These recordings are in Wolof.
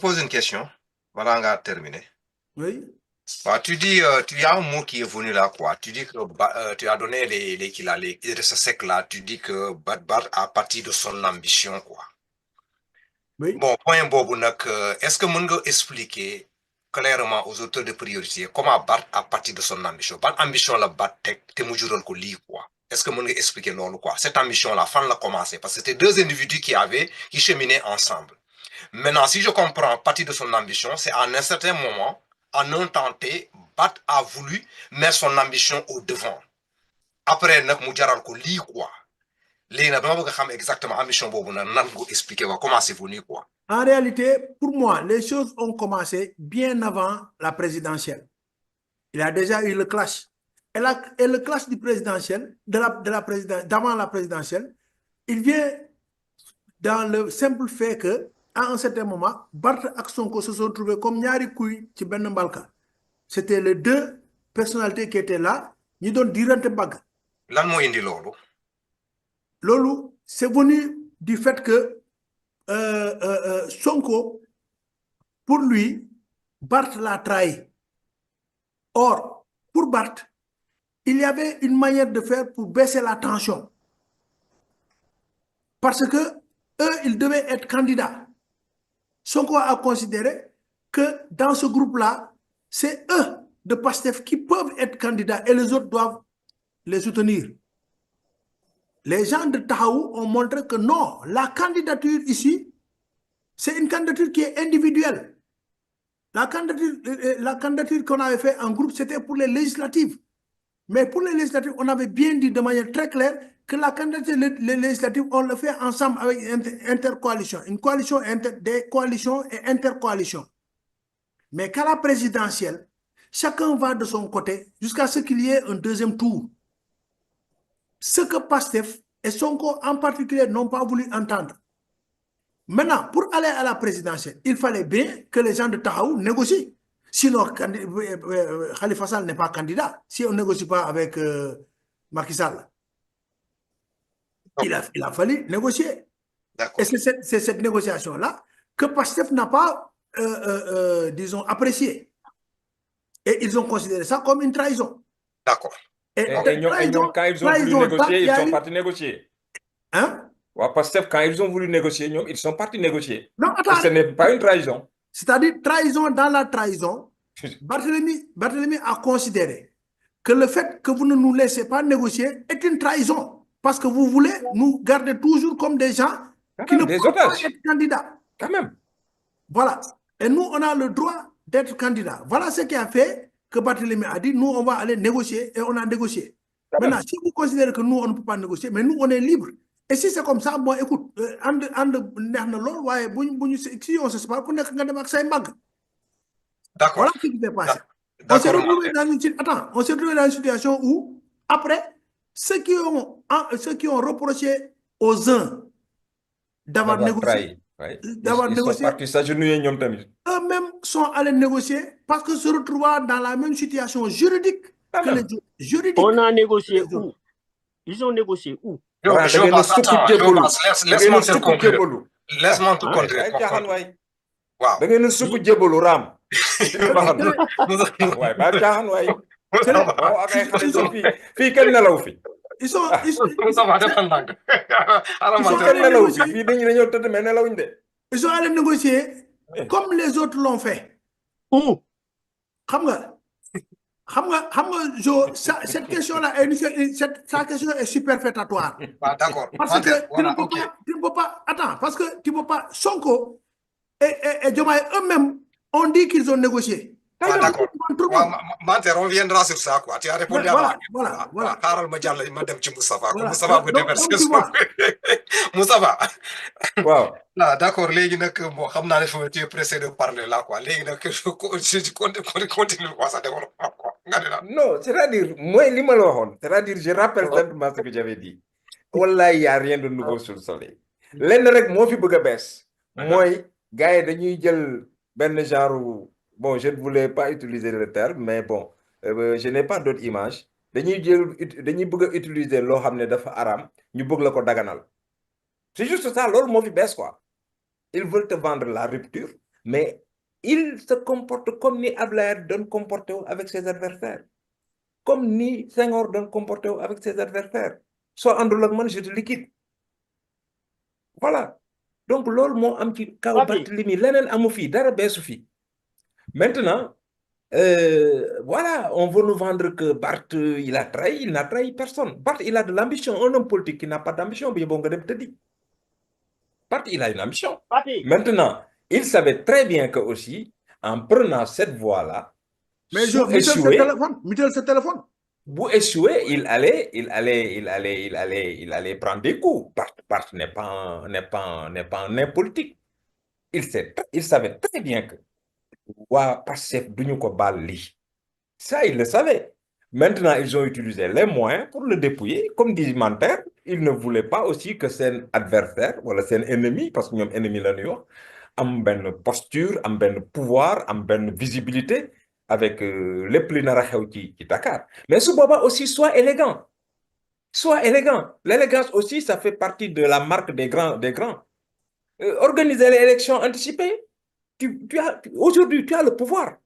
pose une question. Voilà, on va terminer. Oui. Bah, tu dis, tu as un mot qui est venu là, quoi. Tu dis que tu as donné les Idrissa Seck là. Tu dis que Bat a parti de son ambition, quoi. Oui. Bon, point bobu nak, est-ce que mën nga expliquer clairement aux auteurs de priorité comment Bat a parti de son ambition? Ban ambition la Bat tek te mu jural ko li, quoi. Est-ce que mën nga expliquer lolu, quoi? Cette ambition là, fan la commencé parce que c'était deux individus qui cheminaient ensemble. Maintenant, si je comprends partie de son ambition, c'est à un certain moment, en un temps T, Bat a voulu mettre son ambition au devant. Après, nak mu jaral ko li, quoi. Léegi nag dama bëgg a xam exactement ambition boobu nag nan ko expliquer quoi, comment c'est venu, quoi. En réalité, pour moi, les choses ont commencé bien avant la présidentielle. Il a déjà eu le clash. Et le clash du présidentiel, d'avant la présidentielle, il vient dans le simple fait que, à un certain moment, Barth et Sonko se sont trouvés comme ñaari kuy ci benn mbalka. C'était les deux personnalités qui étaient là, ñi doon dirante mbagg. Lan moo indi loolu? Loolu, c'est venu du fait que Sonko, pour lui, Barth l'a trahi. Or, pour Barth, il y avait une manière de faire pour baisser la tension. Parce que eux, ils devaient être candidats. Sonko a considéré que dans ce groupe-là, c'est eux de PASTEF qui peuvent être candidats et les autres doivent les soutenir. Les gens de Tahaou ont montré que non, la candidature ici, c'est une candidature qui est individuelle. La candidature qu'on avait fait en groupe, c'était pour les législatives. Mais pour les législatives, on avait bien dit de manière très claire que la candidature les législatives, on le fait ensemble avec une intercoalition. Une coalition, des coalitions et intercoalitions. Mais qu'à la présidentielle, chacun va de son côté jusqu'à ce qu'il y ait un deuxième tour. Ce que PASTEF et Sonko en particulier n'ont pas voulu entendre. Maintenant, pour aller à la présidentielle, il fallait bien que les gens de Tahaou négocient. Sinon, Khalifa Sall n'est pas candidat. Si on ne négocie pas avec Macky Sall, il a fallu négocier. Et c'est cette négociation-là que PASTEF n'a pas, disons, appréciée. Et ils ont considéré ça comme une trahison. D'accord. Et quand ils ont voulu négocier, ils sont partis négocier. Hein? PASTEF, quand ils ont voulu négocier, ils sont partis négocier. Non, attends. Et ce n'est pas une trahison. C'est-à-dire, trahison dans la trahison, Barthélemy a considéré que le fait que vous ne nous laissez pas négocier est une trahison. Parce que vous voulez nous garder toujours comme des gens qui ne peuvent pas être candidats. Quand même. Voilà. Et nous, on a le droit d'être candidats. Voilà ce qui a fait que Barthélemy a dit, nous, on va aller négocier, et on a négocié. Maintenant, si vous considérez que nous, on ne peut pas négocier, mais nous, on est libre. Et si c'est comme ça, bon, écoute, si on se sépare, on d'accord. Voilà ce qui s'est passé. On s'est retrouvé dans une situation où, après, ceux qui ont reproché aux uns d'avoir négocié, eux-mêmes sont allés négocier parce que se retrouvent dans la même situation juridique que les autres. On a négocié où? Ils ont négocié où? Laisse-moi te conclure. Laisse-moi te conclure. Waaw. Da ngeen suku jébbalu ram. Waay ba taxan waay. Waaw ak ay xale fi kenn nelaw fi. Ils sont allés négocier comme les autres l'ont fait. Où? Cette question-là, sa question est superfétatoire. D'accord. Parce que tu ne peux pas. Attends, parce que tu ne peux pas. Sonko et Diomaye eux-mêmes ont dit qu'ils ont négocié. D'accord. Mante reviendra sur ça, quoi. Tu as répondu à ma Voilà. Madame Moustapha. Moustapha vous déverser. Moustapha. Wow. Là, d'accord, légui nak bon xamna né tu es pressé de parler là, quoi. Légui nak je continue quoi ça développement, quoi. Non, c'est-à-dire moi li ma la waxone, c'est-à-dire je rappelle simplement ce que j'avais dit. Wallahi, il y a rien de nouveau sur le soleil. Lenn rek mo fi bëgg bess moy gaay dañuy jël ben genre. Bon, je ne voulais pas utiliser le terme, mais bon, je n'ai pas d'autre image. Dañuy bëgg utiliser lo xamné dafa haram, ñu bëgg la ko daganal. C'est juste ça, lolu mo fi bess quoi. Ils veulent te vendre la rupture mais il se comporte comme ni Ablaye donne comporter avec ses adversaires, comme ni Senghor donne comporter avec ses adversaires. Soit àndul ak man je te liquide. Voilà. Donc loolu moo am ci kaw Papi. Barthélemy leneen amu fi dara beesu fi. Maintenant, voilà, on veut nous vendre que Barth, il a trahi, il n'a trahi personne. Barth, il a de l'ambition. Un homme politique qui n'a pas d'ambition, bien bon, te dit. Barth, il a une ambition. Papi. Maintenant, il savait très bien que aussi, en prenant cette voie-là, Mais pour Mutel ce échouer, téléphone, Mutel ce téléphone. pour échouer, il allait prendre des coups. Barth n'est pas un nain politique. Il savait très bien que waa Pastef duñu ko baal lii. Ça, il le savait. Maintenant, ils ont utilisé les moyens pour le dépouiller. Comme dit Manter, ils ne voulaient pas aussi que son adversaire, voilà, son ennemi, parce que ñoom ennemi la ñu wax, am benn posture, am benn pouvoir, am benn visibilité avec lépp li nar a xew ci Dakar. Mais su boobaa aussi, sois élégant. Sois élégant. L'élégance aussi, ça fait partie de la marque des grands. Organiser les élections anticipées. Aujourd'hui, tu as le pouvoir.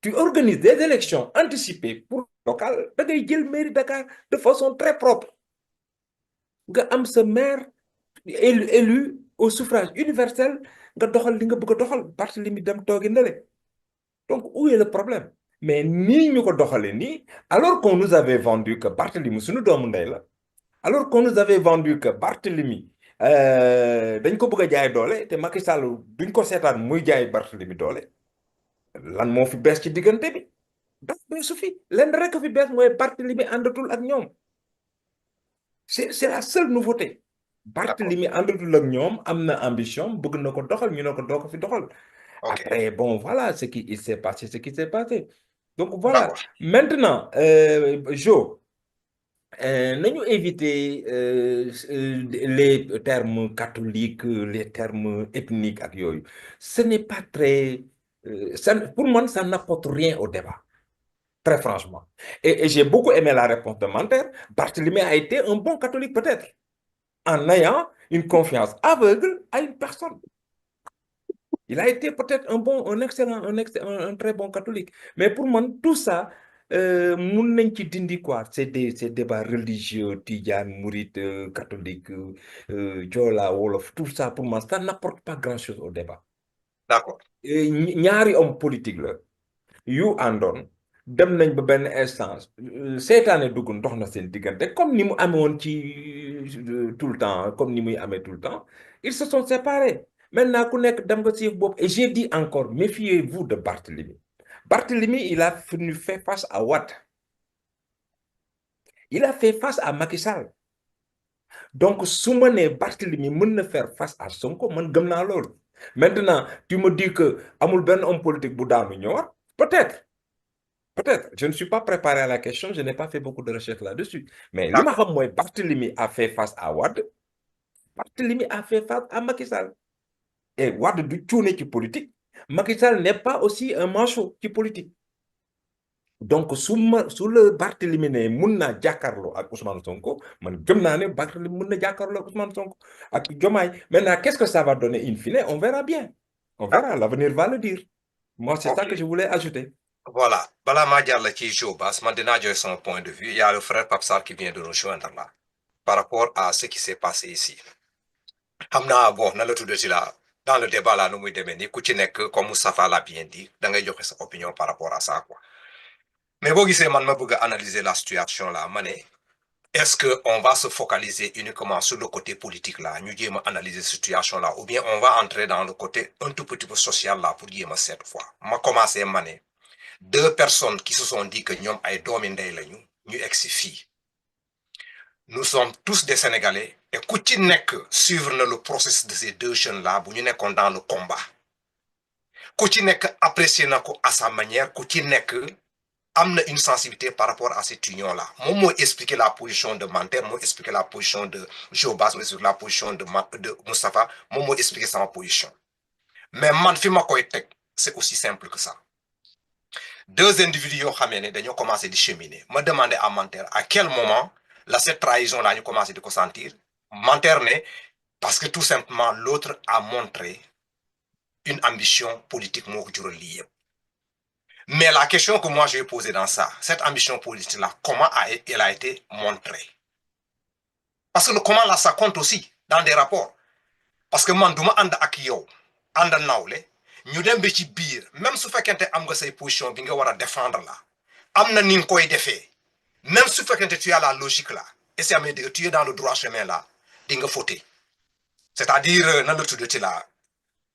Tu organises des élections anticipées pour local, da ngay jël mairie Dakar de façon très propre. Nga am sa maire élu au suffrage universel, nga doxal li nga bëgg a doxal, Barthélemy dem toogi ndale. Donc, où est le problème? Mais nii ñu ko doxale nii, alors qu'on nous avait vendu que Barthélemy suñu doomu ndey la, alors qu'on nous avait vendu que Barthélemy dañ ko bëgg a jaay doole te Macky Sall duñ ko seetaan muy jaay Barthélemy doole. Lan moo fi bees ci diggante bi daf beesu fi lenn rek fi bees mooy Barthélemy àndatul ak ñoom c'est la seule nouveauté. Barthélemy àndatul ak ñoom am na ambition bëgg na ko doxal ñu ne ko doo ko fi doxal. Après bon voilà il s'est passé ce qui s'est passé. Donc voilà. Maintenant Jo nañu éviter les termes catholiques, les termes ethniques ak yooyu. Ce n'est pas très pour moi, ça n'apporte rien au débat. Très franchement. Et j'ai beaucoup aimé la réponse de Manter. Barthélemy a été un bon catholique peut-être, en ayant une confiance aveugle à une personne. Il a été peut-être un très bon catholique. Mais pour moi, tout ça, mun nañ ci dindi quoi. C'est des débats religieux, Tidjane, Mouride, catholique, Joola, Wolof, tout ça pour moi, ça n'apporte pas grand-chose au débat. D'accord. ñaari homme politique la yu àndoon dem nañ ba benn instance seetaane dugg ndox na seen diggante comme ni mu amoon ci tout le temps comme ni muy amee tout le temps ils se sont séparés maintenant ku nekk dem nga si bopp et j'ai dit encore méfiez-vous de Barthélemy. Barthélemy il a fait face à Wade, il a fait face à Macky Sall. Donc su ma nee Barthélemy mën na faire face à Sonko man gëm naa loolu. Maintenant, tu me dis que amul ben homme politique bu daanu ñëwaat peut-être, je ne suis pas préparé à la question, je n'ai pas fait beaucoup de recherches là-dessus, mais li ma xam mooy Barthélemy a fait face à Wade, Barthélemy a fait face à Macky Sall, et Wade du cuune ci politique, Macky Sall n'est pas aussi un manchot ci politique. Donc su le Barthélemy ne mun naa jàkkaarloo ak Ousmane Sonko man gëm naa ne Barthélemy mun na jàkkaarloo ak Ousmane Sonko ak Diomaye. Maintenant qu'est-ce que ça va donner in fine? On verra bien, on verra, l'avenir va le dire. Moi c'est ça que je voulais ajouter. Voilà, bala ma jàll ci Jo Bass man dinaa joxe son point de vue. Il y a le frère Pape Sarr qui vient de nous joindre là par rapport à ce qui s'est passé ici. Xam naa bon na la tuddati la dans le débat là nu muy demee ni ku ci nekk comme Moustapha l'a bien dit da ngay joxe sa opinion par rapport à ça quoi. Mais boo gisee man ma bëgg a analyser la situation là ma ne est-ce que on va se focaliser uniquement sur le côté politique là ñu jéem a analyser situation là ou bien on va entrer dans le côté un tout petit peu social là pour jéem a cette fois ma commencé ma ne deux personnes qui se sont dit que ñoom ay doomi ndey lañu ñu egsi fii. Nous sommes tous des Sénégalais et ku ci nekk suivre na le processus de ces deux jeunes là bu ñu nekkoon dans le combat ku ci nekk apprécier na ko à sa manière ku ci nekk am na une sensibilité par rapport à cette union là moom moo expliquer la position de Manter moo expliquer la position de Jo Bass moo expliquer la position de Moustapha moom moo expliquer sama position mais man fi ma koy teg c'est aussi simple que ça. Deux individus yoo xamee ne dañoo commencé di cheminer ma demandé à Manter à quel moment cette trahison là ñu commencé de sentir. Manter ne parce que tout simplement l'autre a montré une ambition politique moo ko jural lii yëpp. Mais la question que moi j'ai posée dans ça, cette ambition politique-là, comment elle a été montrée? Parce que le comment là, ça compte aussi dans des rapports. Parce que man duma ànd ak yow ànd nawle ñu dem ba ci biir même su fekkente am nga say position bi nga war a défendre la am na ni nga koy defee même su fekkente tu as la logique là et c'est amee tu es dans le droit chemin là di nga fauté c'est-à-dire nan la tuddati la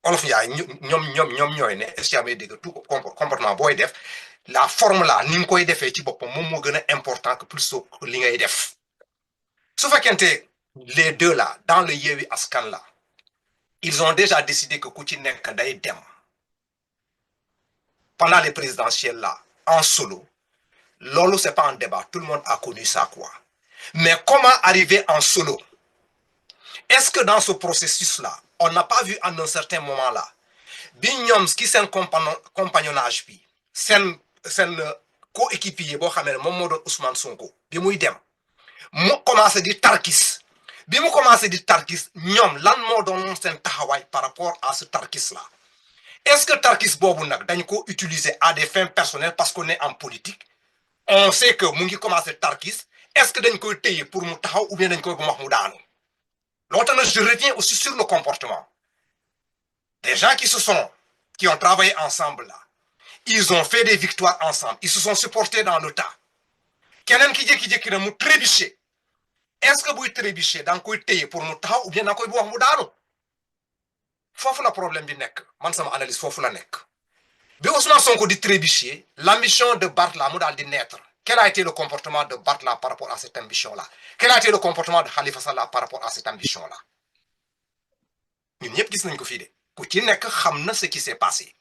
olof yaay ñoom ñooy ne est-ce que amee dégg tout comportement booy def la forme là ni nga koy defee ci boppam moom moo gën a important que plus que li ngay def su fekkente les deux là dans le Yewwi Askan là ils ont déjà décidé que ku ci nekk day dem pendant les présidentielles là en solo lolo c'est pas un débat tout le monde a connu ça quoi mais comment arriver en solo? Est-ce que dans ce processus là on n'a pas vu en un certain moment là bi ñoom ki seen compagnonnage bi seen coéquipier boo xamee ne moom moo doon Ousmane Sonko bi muy dem mu commencé di tarkis bi mu commencé di tarkis ñoom lan moo doon seen taxawaay par rapport à ce tarkis là? Est-ce que tarkis boobu nag dañ ko utiliser à des fins personnelles parce qu'on est en politique on sait que mu ngi commencé tarkis est-ce que dañ koy téye pour mu taxaw ou bien dañ koy wax mu daanu? Longtemps je reviens aussi sur le comportement des gens qui ont travaillé ensemble là ils ont fait des victoires ensemble ils se sont supportés dans le temps keneen ki jékki-jékki na mu trébuché est-ce que buy trébuché da nga koy téye pour mu taxaw ou bien da nga koy wax mu daanu? Foofu la problème bi nekk man sama analyse foofu la nekk bi Ousmane Sonko di trébuché l'ambition de Barth là mu daal di naître. Quel a été le comportement de Barth là par rapport à cette ambition là? Quel a été le comportement de Khalifa Sall là par rapport à cette ambition là? ñun ñëpp gis nañ ko fii de ku ci nekk xam na ce qui s'est passé.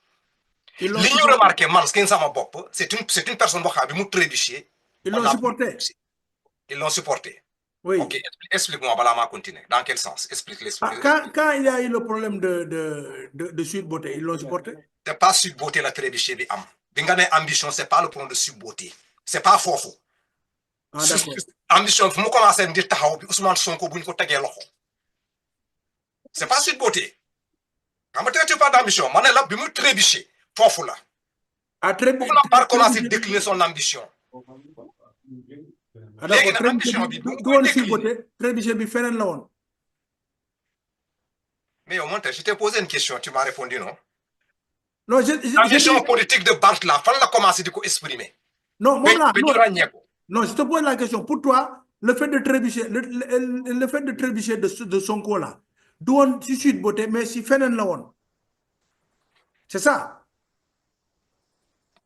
li ñu remarqué man skin sama bopp c'est une personne boo xam bi mu trébuché. Ils l'ont supporté. Ils l'ont supporté. Oui. Ok, explique-moi, balaa continuer. Dans quel sens? Explique. Quand il y a eu le problème de Sweet Beauté, ils l'ont supporté? C'est pas Sweet Beauté la trébuché bi am. Bi nga ne ambition, c'est pas le problème de Sweet Beauté. C'est pas foofu. Ah, d'accord. Ambition, fu mu commencé di taxaw bi Ousmane Sonko bu ñu ko tegee loxo. C'est pas Sweet Beauté. Xam nga tu parles d'ambition, ma ne la bi mu trébuché foofu la. Ah, trébuché. Foofu la par commencé décliner son ambition. Ah, d'accord, trébuché bi feneen la woon. Mais au moins, je t'ai posé une question, tu m'as répondu non? Non, l'ambition politique de Barth là, fan la commencé de exprimer. Non, non, je te pose la question. Pour toi, le fait de trébucher, le fait de trébucher de Sonko là, d'où si Sweet Beauté, mais si feneen la woon. C'est ça?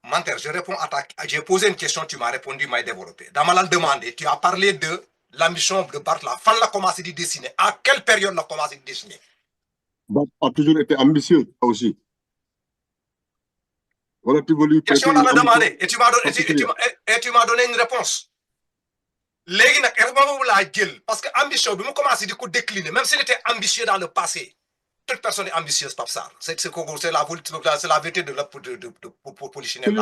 Manter, je réponds à j'ai posé une question, tu m'as répondu, m'as développé. Dans ma demandé, tu as parlé de l'ambition de Barth là. Fan la commencé de dessiner. À quelle période la commencé de dessiner? Barth a toujours été ambitieux aussi. Voilà, tu veux lui question la demandé et tu m'as donné une réponse. Légui nak réponse la jël parce que ambition bi mu commencé di ko décliner même s'il était ambitieux dans le passé. Toute personne est ambitieuse, Pape Sarr. C'est la vérité de Polichinelle.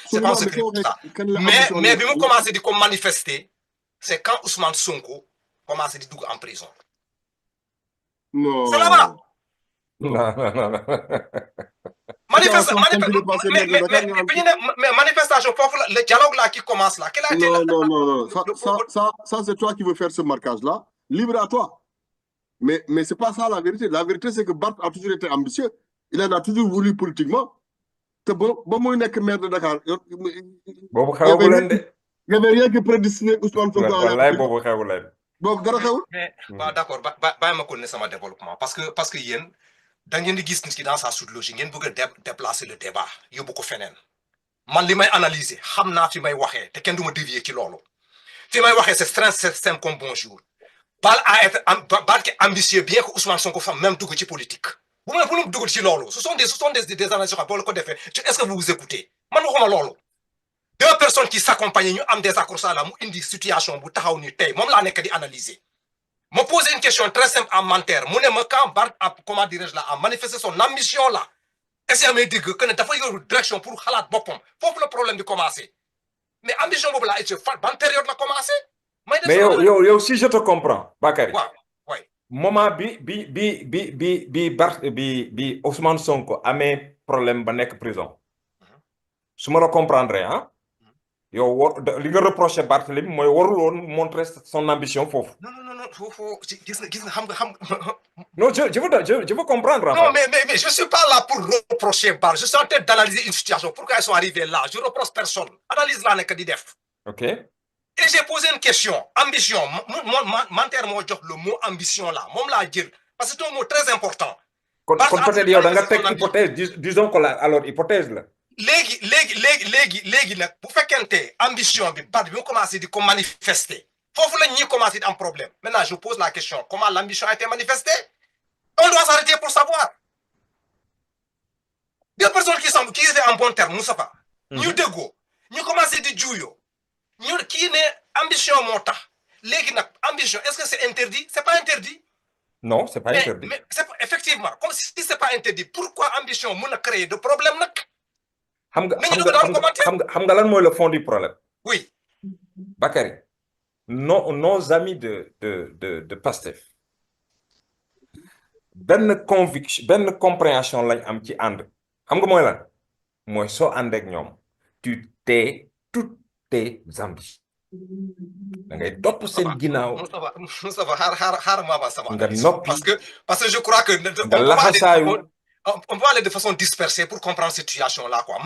C'est pas un secret pour ça. Mais, quand on commence à manifester, c'est quand Ousmane Sonko commence à dire en prison. Non. C'est là-bas. Non. Manifestation, le dialogue là qui commence là. Non. Ça c'est toi qui veux faire ce marquage-là. Libre à toi. Mais c'est pas ça la vérité. La vérité, c'est que Barth a toujours été ambitieux. Il en a toujours voulu politiquement. Il n'y avait rien qui prédestinait Ousmane Sonko à la d'accord, je connais ça, mon développement. Parce que yen, dans une guise dans sa sous-logique, il faut déplacer le débat. Il y a beaucoup de phénomènes. Man, li may analyser, xamna fi may waxé té kenn duma dévier ci lolu. Fi may waxé c'est simple comme bonjour. Barth a été ambitieux bien que Ousmane Sonko fasse même tout ci politique. Vous me pour nous ci lolu. Ce sont des analyses pour le code fait. Est-ce que vous vous écoutez? Man waxuma lolu. Deux personnes qui s'accompagnent ñu am des accords là mu indi situation bu taxaw ni tay mom la nek di analyser. Me poser une question très simple en menteur. Mu ne me quand Barth a comment dirais-je là a manifesté son ambition là. Est-ce que me dit que ne dafa yor direction pour xalat bopam. Fofu le problème di commencer. Mais ambition bobu là et ban période la commencer? Mais yo, si je te comprends, Bakary. Ouais. moment bi Ousmane Sonko amee problème ba nekk prison su ma la comprendre hein yow li nga reproché Barthélémy mooy warul woon montrer son ambition foofu. non foofu gis nga xam nga. non je veux comprendre. Non, mais je suis pas là pour reprocher Barth. Je suis en train d'analyser une situation. Pourquoi ils sont arrivés là? Je reproche personne. Analyse là n'est que d'IDEF. Ok. Et j'ai posé une question. Ambition. Manter mo jox le mot ambition là. Mom la dire parce que c'est un mot très important. Quand peut-être yow da nga tek hypothèse disons que alors hypothèse là. Légui nak bu fekente ambition bi Barth bi commencé di manifester. Fofu la ñi commencé un problème. Maintenant je pose la question, comment l'ambition a été manifestée? On doit s'arrêter pour savoir. Des personnes qui étaient en bon terme, Moussafa, nous dégo, nous commençons à dire nous qui est ambition monta. Ambition, est-ce que c'est interdit? C'est pas interdit. Non, c'est pas interdit. Mais effectivement, comme si c'est pas interdit, pourquoi ambition m'a créé de problèmes? Xam nga lan moy le fond du problème? Oui. Bakary, nos amis de Pastef. Ben conviction, ben compréhension lañ am ci and. Xam nga moy lan? Moy so and ak ñom, tu tais toutes tes ambitions. Da ngay top sen ginaaw. Moustapha mama sama. Parce que je crois que on peut aller de façon dispersée pour comprendre cette situation-là, quoi.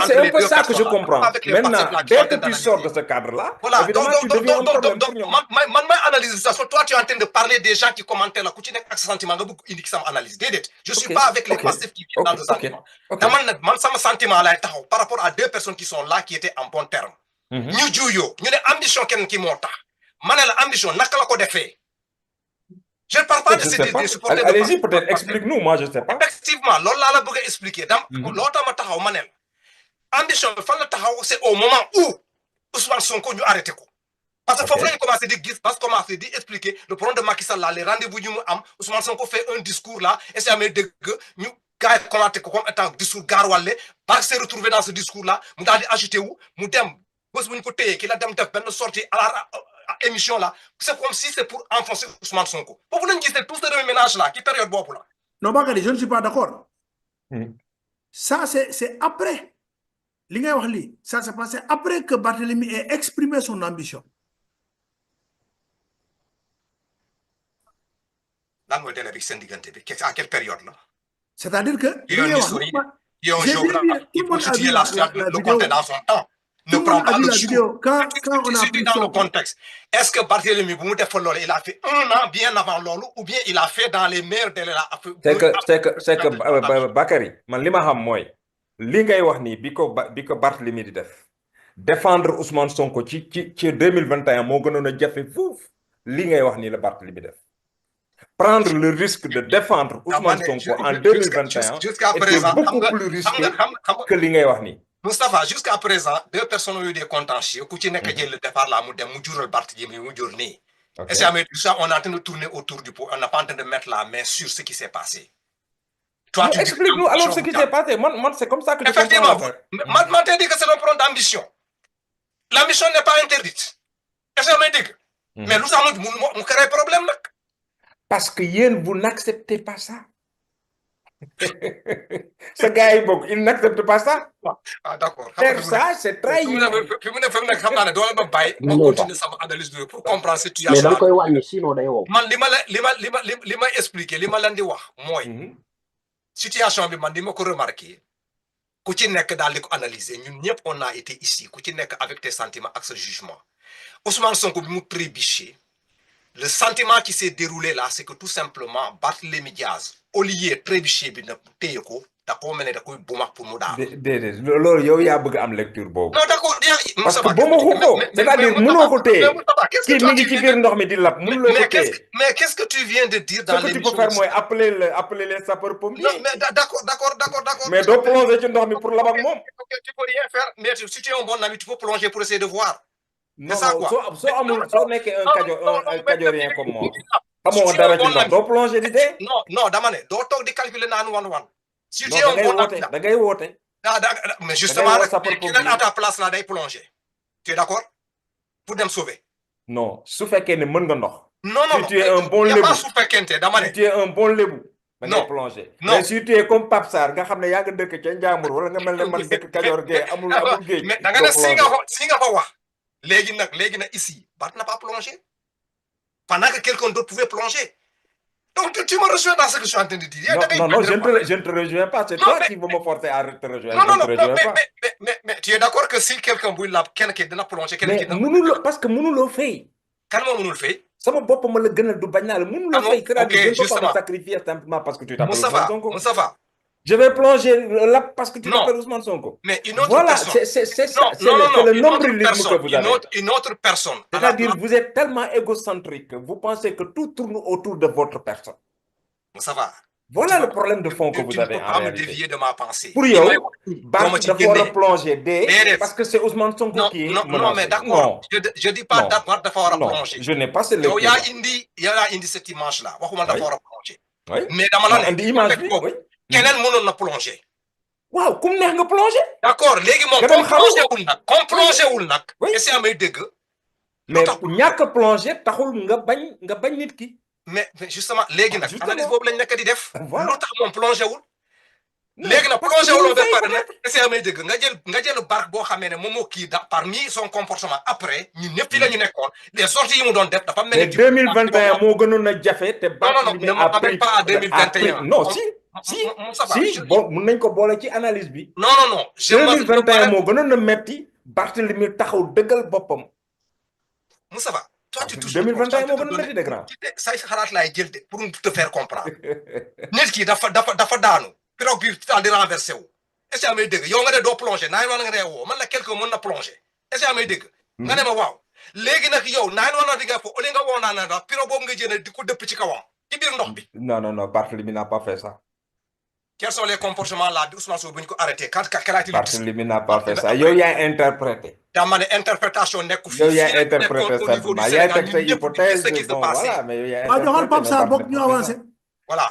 C'est un peu ça que je comprends. Maintenant, dès que tu sors de ce cadre-là, voilà, évidemment, tu deviens un problème pour nous. Analyse la situation. Toi, tu es en train de parler des gens qui commentaient la coutume avec ce sentiment. Analyse. Je ne suis pas avec les passifs qui viennent dans le sentiment. Moi, ça me sentiment là par rapport à deux personnes qui sont là, qui étaient en bon terme. Nous, Juyo, nous avons ambition qui monte. Manel ambition, n'a qu'à la code fait. Je ne parle pas de ces supporters. Allez-y, peut-être, explique-nous, moi je ne sais pas. Effectivement, l'autre la bëgg expliquer. L'autre ma taxaw manel. Ambition, c'est au moment où Ousmane Sonko ñu arrêté ko. Parce que faut vraiment commencer à dire, parce que commencer à expliquer le problème de Macky Sall là, les rendez-vous ñu am, Ousmane Sonko fait un discours là, et c'est amé deug ñu gaay commenter ko comme étant discours garwalé, parce que s'est retrouvé dans ce discours là, mu daldi agité wu, mu dem bëss buñ ko téyé ki la dem def ben sortie à la émission là, c'est comme si c'est pour enfoncer Ousmane Sonko. Pour lañu gis tout ce remènage là, qui période bobu là. Non, Bakary, je ne suis pas d'accord. Ça, c'est après. Ça s'est passé après que Barthélémy ait exprimé son ambition. Dans le délai à quelle période là? C'est-à-dire que... Il y a un historien, il y a un géographe, il peut situer le contexte dans son temps. Ne prend pas le show. Quand on a pris dans le contexte, est-ce que Barthélémy il a fait 1 an bien avant Lolo ou bien il a fait dans les meilleurs délais là? C'est que Bakary, man li ma xam moy li ngay wax ni biko Barthélémy di def défendre Ousmane Sonko ci 2021 mo gënon jafé fouf li ngay wax ni le Barthélémy def. Prendre le risque de défendre Ousmane Sonko en 2021 jusqu'à présent beaucoup plus risqué que li ngay wax ni. Moustapha, jusqu'à présent, 2 personnes ont eu des contentieux. Qui n'a qu'à le départ là, le Barthélémy, et c'est on est en train de tourner autour du pot. On n'est pas en train de mettre la main sur ce qui s'est passé. Toi, explique-nous alors ce qui s'est passé. Moi, c'est comme ça que je comprends. Effectivement, moi, t'ai dit que c'est un problème d'ambition. L'ambition n'est pas interdite. Est-ce que je me dis? Mais nous avons créé un problème. Parce que vous n'acceptez pas ça. Ce gars, il n'accepte pas ça. Ah, d'accord. Faire ça, c'est trahir. Pour comprendre cette situation. Mais expliquer, situation bi man dima ko remarquer ku ci nek dal liko analyser ñun ñep on a été ici ku ci nek avec tes sentiments ak ce jugement. Ousmane Sonko bi mu trébuché, le sentiment qui s'est déroulé là, c'est que tout simplement Barthélémy Diaz au lieu trébuché bi na téye ko da ko melé da koy bumak pour mu daal. Dédé lolu yow ya bëgg am lecture bobu. Non d'accord, parce que bo ma ko c'est-à-dire mëno ko téye ki mi ngi ci biir ndox mi di lap mënu lo ko téye. Mais qu'est-ce que tu viens de dire dans l'émission? Ce que tu peux faire moi appeler les sapeurs-pompiers. Non mais d'accord. Mais do plonger ci ndox mi pour lab ak mom. Tu peux rien faire, mais si tu es un bon ami, tu peux plonger pour essayer de voir. Non, so amul so nek un Kadiorien comme moi. Amo dara ci ndox do plonger di dé? Non, dama né do tok di calculer nan 1-1. Si tu es un bon ami, da ngay woté. Mais justement, quelqu'un à ta place là day plonger. Tu es d'accord? Pour dem sauver. Non, su fekkee ne mën nga ndox non non Si non tu es un bon y a pas lébu. su fekkente dama ne Si tu es un bon lébu. da ngay Non. plonger. Non. Mais si tu es comme Pape Sarr nga xam ne yaa nga dëkk ca Njàmbur wala nga mel ne man dëkk Kajoor gee amul géej. mais da nga doo ne plonger. si nga fa wax léegi nag ici Bart n'a pas plongé pendant que quelqu'un d'autre pouvait plonger. Donc tu me rejoins dans ce que je suis en train de dire. Non, je ne te rejoins pas. C'est Non, toi mais- qui veux me forcer à te rejoindre. Non, non, je ne te non, rejoins pas. mais tu es d'accord que si quelqu'un buy laab kenn ki dina plonger kenn Mais ki dina mënuloo parce que mënuloo fay. kan moo mënul fay sama bopp ma la gënal du bañ naa la mënuloo bon? fay. C'est-à-dire, Ok, je ne peux pas me justement. sacrifier simplement parce que tu t'appelles Ousmane Moustapha Sonko. Moustapha Je vais plonger là parce que tu Non. t'appelles Ousmane Sonko. mais une autre Voilà, personne c'est ça. non C'est non non le une autre nombrilisme personne, que vous avez. une autre personne à la C'est-à-dire, place- vous êtes tellement égocentrique que vous pensez que tout tourne autour de votre personne. Moustapha Voilà tu le vas- problème de fond que tu vous ne avez peux en pas me réalité. dévier de ma pensée Pour Li may yow, wax, doo Bart ma ci dafa war a génnee. plonger dee Déedéet. parce que c'est Ousmane Sonko non qui est non menacé. non mais d'accord je dis pas Non. Bart dafa war a Non, plonger je n'ai pas cette yow yaa lecture. indi cette image là waxuma dafa Oui. war a plonger Oui. mais dama la Ma ne andi image bi, boobu oui. keneen mënoon na plonger Waaw, kum neex nga plonger. d'accord léegi moom Nga dem comme xaru. plongé wul nag Oui. est-ce que amay dégg Mais tax ñàkk a plonger taxul nga bañ nit ki. mais justement léegi nag Justement. analyse boobu lañ nekk di def Voilà. lu tax moom plongé wul Non, léegi nag parce que plongé wuloo mënul ba fay pare nag peut-être. est-ce que amay dégg nga jël barque boo xamee ne moom moo kii da parmi son comportement après ñun ñëpp fi la ñu nekkoon les sorties yi mu doon def dafa mel Mais ni 2021 moo gënoon a jafe te Bart non, li ne a m'amène pris pas à 2021. non si Moustapha, si bon mun nañ ko boole ci analyse bi. non je 2021 moo gënoon a metti Barthélemy taxaw dëggal boppam. Moustapha toi tu touches 2021 moo gën a metti de grand. say xalaat laay jël de pour te faire comprendre nit ki dafa daanu pirogue bi daal di renversé wu est-ce que amay dégg yow nga ne doo plongé naan wala nga ne woo man la quelqu'un mën na plongé est-ce que amay dégg nga ne ma waaw léegi nag yow naan wala di nga fo ole nga woo naa na daal pirogue boobu nga jëne di ko dëpp ci kawam ci biir ndox bi Non, Barthélemy n'a pas fait ça. quels sont les comportements là bi Ousmane Sonko bu ñu ko arrêté quand quel Barthélemy n'a pas fait ça yow yaa interprété. dama ne interprétation nekku fi yow yaa interprété simplement yaa teg sa hypothèse bon voilà mais yow yaa waaw joxal Pape Sarr bokk ñu avancé. voilà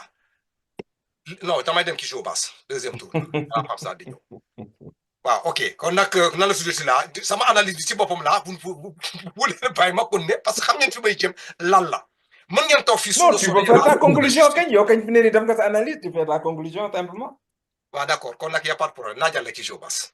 non damay dem ci Jobas deuxième tour ah Pape Sarr di ñëw waaw ok kon nag nan la sudeti la sama analyse bi ci boppam la bu leen bàyyi ma kon ne parce que xam ngeen fi may jëm lan la mën ngeen toog fii non tu peux faire ta conclusion kañ yow kañ fi ne nii def nga sa analyse tu fais la conclusion simplement. waaw d'accord kon nag y a pas de problème naa jàlle ci Jobas